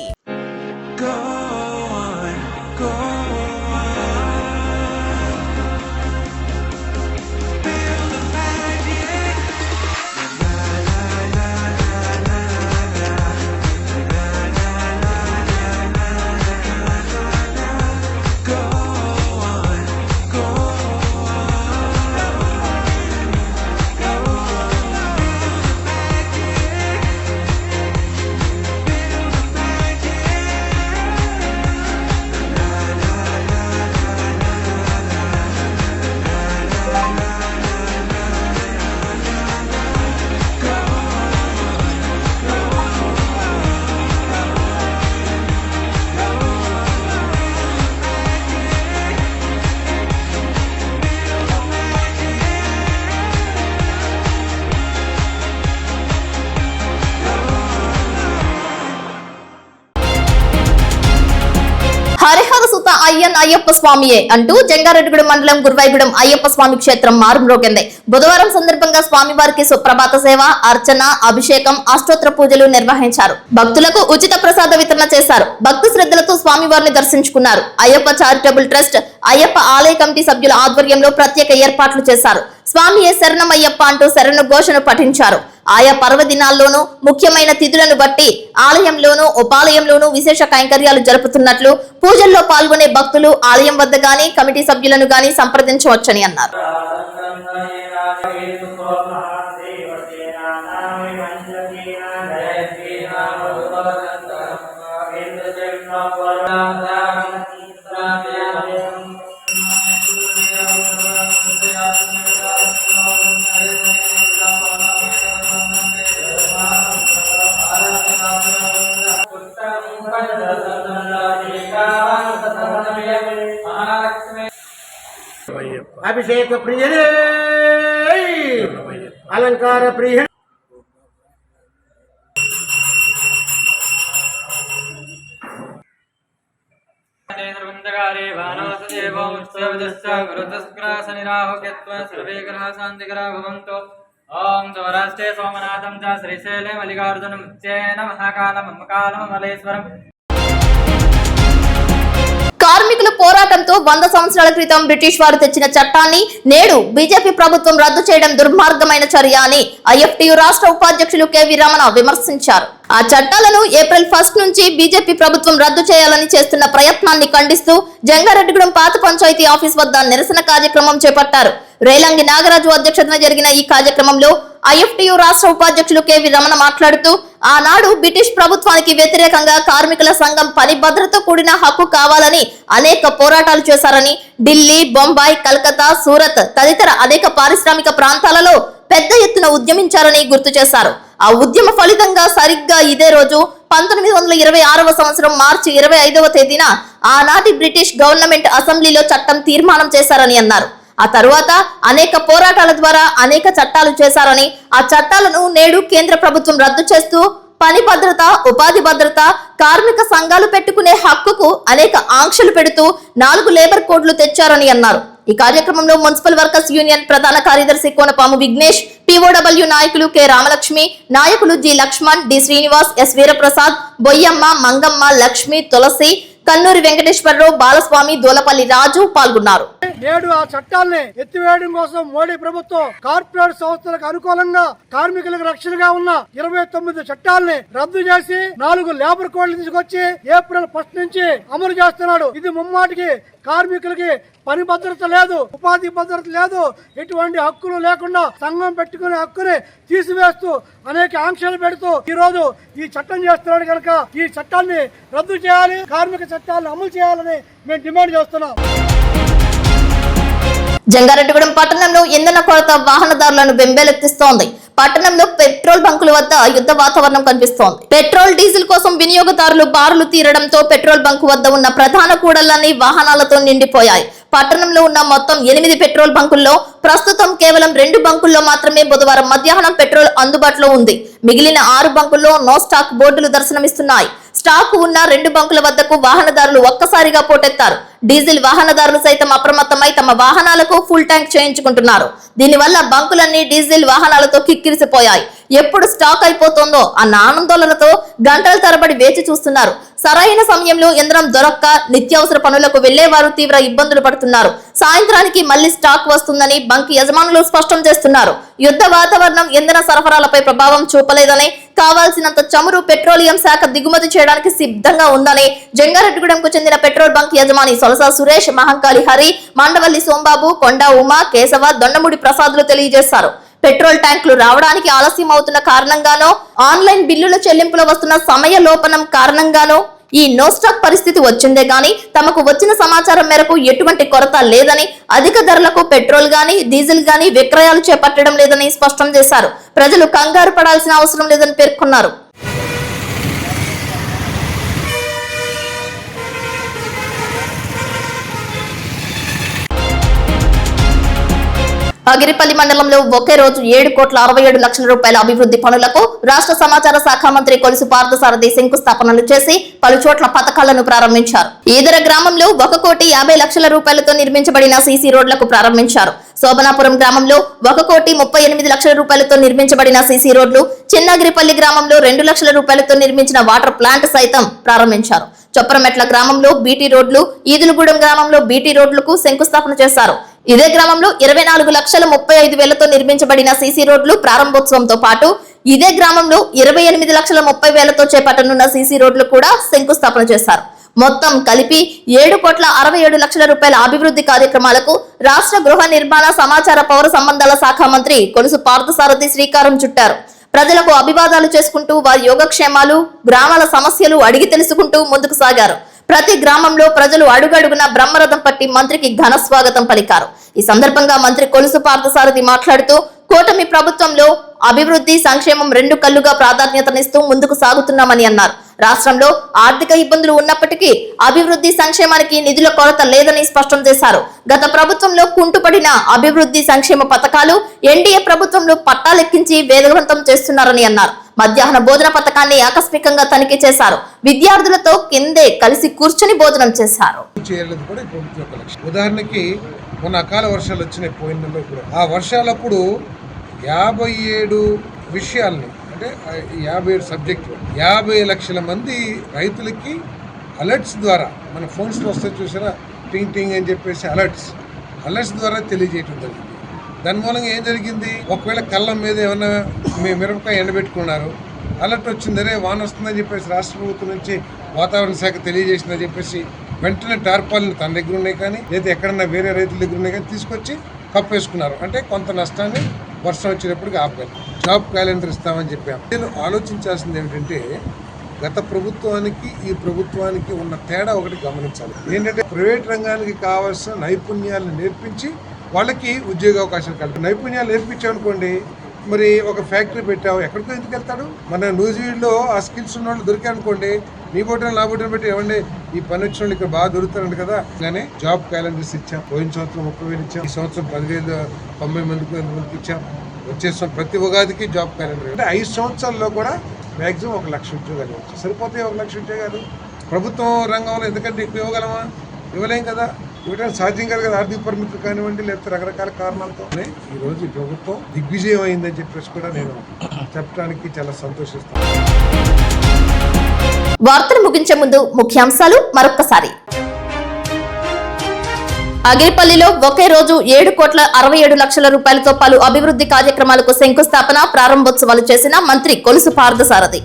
హరిహర సుత అయ్యన్ అయ్యప్ప స్వామియే అంటూ జంగారెడ్డిగూడెం మండలం గురువాయిగూడెం అయ్యప్ప స్వామి క్షేత్రం మారుమ్రోగింది. బుధవారం సందర్భంగా స్వామివారికి సుప్రభాత సేవ, అర్చన, అభిషేకం, అష్టోత్తర పూజలు నిర్వహించారు. భక్తులకు ఉచిత ప్రసాద వితరణ చేశారు. భక్తి శ్రద్ధలతో స్వామివారిని దర్శించుకున్నారు. అయ్యప్ప చారిటబుల్ ట్రస్ట్, అయ్యప్ప ఆలయ కమిటీ సభ్యుల ఆధ్వర్యంలో ప్రత్యేక ఏర్పాట్లు చేశారు. స్వామియే శరణమయ్యప్ప అంటూ శరణ ఘోషను పఠించారు. ఆయా పర్వదినాల్లోనూ ముఖ్యమైన తిథులను బట్టి ఆలయంలోనూ ఉపాలయంలోనూ విశేష కైంకర్యాలు జరుపుతున్నట్లు పూజల్లో పాల్గొనే భక్తులు ఆలయం వద్ద గాని కమిటీ సభ్యులను గాని సంప్రదించవచ్చని అన్నారు. అభిషేక ప్రియనే అలంకార ప్రియ ఓం సౌరాష్ట్రే సోమనాథం చ శ్రీశైలే మల్లికార్జునం ఉచ్చేన మహాకాలం మమ్మకాలం మలేశ్వరం. కార్మికుల పోరాటంతో 100 సంవత్సరాల క్రితం బ్రిటిష్ వారు తెచ్చిన చట్టాన్ని నేడు బీజేపీ ప్రభుత్వం రద్దు చేయడం దుర్మార్గమైన చర్య అని ఐఎఫ్టియు రాష్ట్ర ఉపాధ్యక్షులు కెవి రమణ విమర్శించారు. ఆ చట్టాలను ఏప్రిల్ 1 నుంచి బీజేపీ ప్రభుత్వం రద్దు చేయాలని చేస్తున్న ప్రయత్నాన్ని ఖండిస్తూ జంగారెడ్డిగూడెం పాత పంచాయతీ ఆఫీస్ వద్ద నిరసన కార్యక్రమం చేపట్టారు. రేలంగి నాగరాజు అధ్యక్షతన జరిగిన ఈ కార్యక్రమంలో ఐఎఫ్టియు రాష్ట్ర ఉపాధ్యక్షులు కెవి రమణ మాట్లాడుతూ ఆనాడు బ్రిటిష్ ప్రభుత్వానికి వ్యతిరేకంగా కార్మికుల సంఘం పని భద్రత కూడిన హక్కు కావాలని అనేక పోరాటాలు చేశారని, ఢిల్లీ, బొంబాయి, కలకత్తా, సూరత్ తదితర అనేక పారిశ్రామిక ప్రాంతాలలో పెద్ద ఎత్తున ఉద్యమించారని గుర్తు చేశారు. ఆ ఉద్యమ ఫలితంగా సరిగ్గా ఇదే రోజు 1926వ సంవత్సరం మార్చి 25వ తేదీన ఆనాటి బ్రిటిష్ గవర్నమెంట్ అసెంబ్లీలో చట్టం తీర్మానం చేశారని అన్నారు. ఆ తరువాత అనేక పోరాటాల ద్వారా అనేక చట్టాలు చేశారని, ఆ చట్టాలను నేడు కేంద్ర ప్రభుత్వం రద్దు చేస్తూ పని భద్రత, ఉపాధి భద్రత, కార్మిక సంఘాలు పెట్టుకునే హక్కుకు అనేక ఆంక్షలు పెడుతూ 4 లేబర్ కోడ్లు తెచ్చారని అన్నారు. ఈ కార్యక్రమంలో మున్సిపల్ వర్కర్స్ యూనియన్ ప్రధాన కార్యదర్శి కోనపాము విఘ్నేష్, పిఓడబ్ల్యూ నాయకులు కె రామలక్ష్మి, నాయకులు G Lakshman, D Srinivas, S Veeraprasad, Boyyamma, Mangamma, Lakshmi, Tulasi, Kannuri Venkateswararao, Balaswamy, Dolapalli Raju పాల్గొన్నారు. నేడు ఆ చట్టాలని ఎత్తివేయడం కోసం మోడీ ప్రభుత్వం కార్పొరేట్ సంస్థలకు అనుకూలంగా కార్మికులకు రక్షణగా ఉన్న 29 చట్టాలని రద్దు చేసి 4 లేబర్ కోడ్లు తీసుకొచ్చి ఏప్రిల్ 1 నుంచి అమలు చేస్తున్నాడు. ఇది ముమ్మాటికి కార్మికులకి పని భద్రత లేదు, ఉపాధి భద్రత లేదు, ఎటువంటి హక్కులు లేకుండా సంఘం పెట్టుకునే హక్కుని తీసివేస్తూ అనేక ఆంక్షలు పెడుతూ ఈ రోజు ఈ చట్టం చేస్తున్నాడు. కనుక ఈ చట్టాన్ని రద్దు చేయాలి, కార్మిక చట్టాలను అమలు చేయాలని మేము డిమాండ్ చేస్తున్నాం. జంగారెడ్డిగూడెం పట్టణంలో ఇంధన కొరత వాహనదారులను బెంబేలెత్తిస్తోంది. పట్టణంలో పెట్రోల్ బంకుల వద్ద యుద్ధ వాతావరణం కనిపిస్తోంది. పెట్రోల్, డీజిల్ కోసం వినియోగదారులు బారులు తీరడంతో పెట్రోల్ బంకు వద్ద ఉన్న ప్రధాన కూడళ్లన్నీ వాహనాలతో నిండిపోయాయి. పట్టణంలో ఉన్న మొత్తం 8 పెట్రోల్ బంకుల్లో ప్రస్తుతం కేవలం 2 బంకుల్లో మాత్రమే బుధవారం మధ్యాహ్నం పెట్రోల్ అందుబాటులో ఉంది. మిగిలిన 6 బంకుల్లో నో స్టాక్ బోర్డులు దర్శనమిస్తున్నాయి. స్టాక్ ఉన్న 2 బంకుల వద్దకు వాహనదారులు ఒక్కసారిగా పోటెత్తారు. డీజిల్ వాహనదారులు సైతం అప్రమత్తమై తమ వాహనాలకు ఫుల్ ట్యాంక్ చేయించుకుంటున్నారు. దీనివల్ల బంకులన్నీ డీజిల్ వాహనాలతో కిక్కిరిసిపోయాయి. ఎప్పుడు స్టాక్ అయిపోతుందో అన్న ఆందోళనతో గంటల తరబడి వేచి చూస్తున్నారు. సరైన సమయంలో యంత్రం దొరక్క నిత్యావసర పనులకు వెళ్లేవారు తీవ్ర ఇబ్బందులు పడుతున్నారు. సాయంత్రానికి మళ్లీ స్టాక్ వస్తుందని బంక్ యజమానులు స్పష్టం చేస్తున్నారు. యుద్ధ వాతావరణం ఇంధన సరఫరాలపై ప్రభావం చూపలేదని, కావాల్సినంత చమురు పెట్రోలియం శాఖ దిగుమతి చేయడానికి సిద్ధంగా ఉందని జంగారెడ్డిగూడెంకు చెందిన పెట్రోల్ బంక్ యజమాని సొలసా సురేష్, మహంకాళి హరి, మండవల్లి సోంబాబు, కొండా ఉమా, కేశవ, దొండముడి ప్రసాదులు తెలియజేశారు. పెట్రోల్ ట్యాంకులు రావడానికి ఆలస్యం అవుతున్న కారణంగానో, ఆన్లైన్ బిల్లుల చెల్లింపులో వస్తున్న సమయ లోపనం కారణంగానో ఈ నో స్టాక్ పరిస్థితి వచ్చిందే గాని తమకు వచ్చిన సమాచారం మేరకు ఎటువంటి కొరత లేదని, అధిక ధరలకు పెట్రోల్ గాని డీజిల్ గాని విక్రయాలు చేపట్టడం లేదని స్పష్టం చేశారు. ప్రజలు కంగారు పడాల్సిన అవసరం లేదని పేర్కొన్నారు. అగిరిపల్లి మండలంలో ఒకే రోజు 7,67 లక్షల అభివృద్ధి పనులకు రాష్ట్ర సమాచార శాఖ మంత్రి కొలుసు పార్థసారథి శంకుస్థాపనలు చేసి పలు చోట్ల పథకాలను ప్రారంభించారు. ఈదర గ్రామంలో 1,50 లక్షల నిర్మించబడిన సీసీ రోడ్లకు ప్రారంభించారు. శోభనాపురం గ్రామంలో 1,38 లక్షల నిర్మించబడిన సీసీ రోడ్లు, చిన్నగిరిపల్లి గ్రామంలో 2 లక్షల రూపాయలతో నిర్మించిన వాటర్ ప్లాంట్ సైతం ప్రారంభించారు. చొప్పరమెట్ల గ్రామంలో బీటీ రోడ్లు, ఈదులగూడెం గ్రామంలో బీటీ రోడ్లకు శంకుస్థాపన చేశారు. ఇదే గ్రామంలో 24,35,000 నిర్మించబడిన సీసీ రోడ్లు ప్రారంభోత్సవంతో పాటు ఇదే గ్రామంలో 28,30,000 చేపట్టనున్న సీసీ రోడ్లు కూడా శంకుస్థాపన చేశారు. మొత్తం కలిపి 7,67 లక్షల అభివృద్ధి కార్యక్రమాలకు రాష్ట్ర గృహ నిర్మాణ సమాచార పౌర సంబంధాల శాఖ మంత్రి కొలుసు పార్థసారథి శ్రీకారం చుట్టారు. ప్రజలకు అభివాదాలు చేసుకుంటూ వారి యోగక్షేమాలు, గ్రామాల సమస్యలు అడిగి తెలుసుకుంటూ ముందుకు సాగారు. ప్రతి గ్రామంలో ప్రజలు అడుగడుగున బ్రహ్మరథం పట్టి మంత్రికి ఘన స్వాగతం పలికారు. ఈ సందర్భంగా మంత్రి కొలుసు పార్థసారథి మాట్లాడుతూ కూటమి ప్రభుత్వంలో అభివృద్ధి, సంక్షేమం 2 కళ్లుగా ప్రాధాన్యతనిస్తూ ముందుకు సాగుతున్నామని అన్నారు. రాష్ట్రంలో ఆర్థిక ఇబ్బందులు ఉన్నప్పటికీ అభివృద్ధి, సంక్షేమానికి నిధుల కొరత లేదని స్పష్టం చేశారు. గత ప్రభుత్వంలో కుంటుపడిన అభివృద్ధి, సంక్షేమ పథకాలు ఎన్డీఏ ప్రభుత్వంలో పట్టాలెక్కించి వేగవంతం చేస్తున్నారని అన్నారు. మధ్యాహ్న భోజన పథకాన్ని ఆకస్మికంగా తనిఖీ చేశారు. విద్యార్థులతో కిందే కలిసి కూర్చుని భోజనం చేశారు. ఉదాహరణకి మొన్న అకాల వర్షాలు వచ్చినాయి పోయిన నెలలో. ఇప్పుడు ఆ వర్షాలప్పుడు 57 విషయాల్ని అంటే 57 సబ్జెక్టులు 50 లక్షల మంది రైతులకి అలర్ట్స్ ద్వారా మన ఫోన్స్లో వస్తే చూసారా, టింగ్ టింగ్ అని చెప్పేసి అలర్ట్స్ ద్వారా తెలియజేయటం జరిగింది. దాని మూలంగా ఏం జరిగింది, ఒకవేళ కళ్ళం మీద ఏమన్నా మిరపకాయ ఎండబెట్టుకున్నారు, అలర్ట్ వచ్చిందరే వాన వస్తుందని చెప్పేసి రాష్ట్ర ప్రభుత్వం నుంచి వాతావరణ శాఖ తెలియజేసిందని చెప్పేసి వెంటనే టార్పాలిన్ తన దగ్గర ఉన్నాయి కానీ లేదా ఎక్కడన్నా వేరే రైతుల దగ్గర ఉన్నాయి కానీ తీసుకొచ్చి కప్పేసుకున్నారు. అంటే కొంత నష్టాన్ని వర్షం వచ్చేటప్పటికి ఆపాలి. జాబ్ క్యాలెండర్ ఇస్తామని చెప్పాము. నేను ఆలోచించాల్సింది ఏమిటంటే, గత ప్రభుత్వానికి ఈ ప్రభుత్వానికి ఉన్న తేడా ఒకటి గమనించాలి. ఏంటంటే ప్రైవేట్ రంగానికి కావాల్సిన నైపుణ్యాలను నేర్పించి వాళ్ళకి ఉద్యోగ అవకాశాలు కల్పి నైపుణ్యాలు నేర్పించామనుకోండి, మరి ఒక ఫ్యాక్టరీ పెట్టావు, ఎక్కడికో ఎందుకు వెళ్తాడు? మన న్యూజిలాండ్లో ఆ స్కిల్స్ ఉన్న వాళ్ళు దొరికారనుకోండి, నీ బోటలు నా బోటలు పెట్టి ఇవ్వండి, ఈ పని వచ్చిన వాళ్ళు ఇక్కడ బాగా దొరుకుతారంట కదా. ఇలానే జాబ్ క్యాలెండర్స్ ఇచ్చాం. పోయిన సంవత్సరం 30,000 ఇచ్చాం, ఈ సంవత్సరం 10,090 మందికి ఇచ్చాం. వచ్చే ప్రతి ఉగాదికి జాబ్ క్యాలెండర్. అంటే 5 సంవత్సరాల్లో కూడా మ్యాక్సిమం 1 లక్ష ఉద్యోగాలు ఇవ్వచ్చు. సరిపోతాయి 1 లక్ష ఉద్యోగాలు? ప్రభుత్వం రంగంలో ఎందుకంటే ఎక్కువ ఇవ్వగలమా? ఇవ్వలేం కదా. ఇవ్వడానికి సాధ్యం కాదు కదా, ఆర్థిక పరిమితులు కానివ్వండి, లేకపోతే రకరకాల కారణాలతో. ఈరోజు ఈ ప్రభుత్వం దిగ్విజయం అయిందని చెప్పేసి కూడా నేను చెప్పడానికి చాలా సంతోషిస్తాను. వార్తలు ముగించే ముందు ముఖ్యాంశాలు మరొక్కసారి. అగిరిపల్లిలో ఒకే రోజు 7,67,00,000 రూపాయలతో పలు అభివృద్ధి కార్యక్రమాలకు శంకుస్థాపన, ప్రారంభోత్సవాలు చేసిన మంత్రి కొలుసు పార్థసారథి.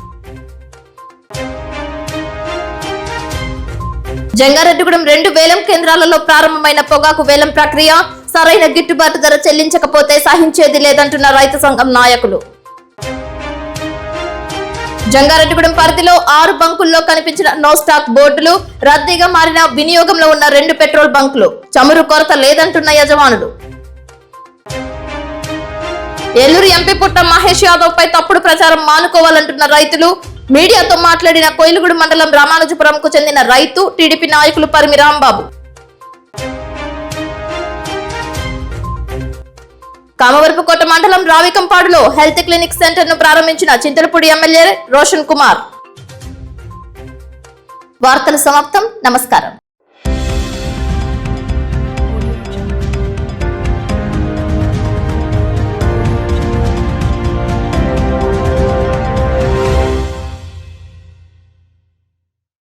జంగారెడ్డిగూడెం 2 వేలం కేంద్రాలలో ప్రారంభమైన పొగాకు వేలం ప్రక్రియ, సరైన గిట్టుబాటు ధర చెల్లించకపోతే సహించేది లేదంటున్న రైతు సంఘం నాయకులు. జంగారెడ్డిగూడెం పరిధిలో 6 బంకుల్లో కనిపించిన నో స్టాక్ బోర్డులు, రద్దీగా మారిన వినియోగంలో ఉన్న 2 పెట్రోల్ బంకులు, చమురు కొరత లేదంటున్న యజమానులు. ఏలూరు ఎంపీ పుట్ట మహేష్ యాదవ్ పై తప్పుడు ప్రచారం మానుకోవాలంటున్న రైతులు. మీడియాతో మాట్లాడిన కోయిలగూడు మండలం రామానుజపురంకు చెందిన రైతు, టీడీపీ నాయకులు పరిమి రాంబాబు. కామవరపుకోట మండలం రావికంపాడులో హెల్త్ క్లినిక్ సెంటర్ ను ప్రారంభించిన చింతలపూడి ఎమ్మెల్యే రోషన్ కుమార్. వార్తలు సమాప్తం. నమస్కారం.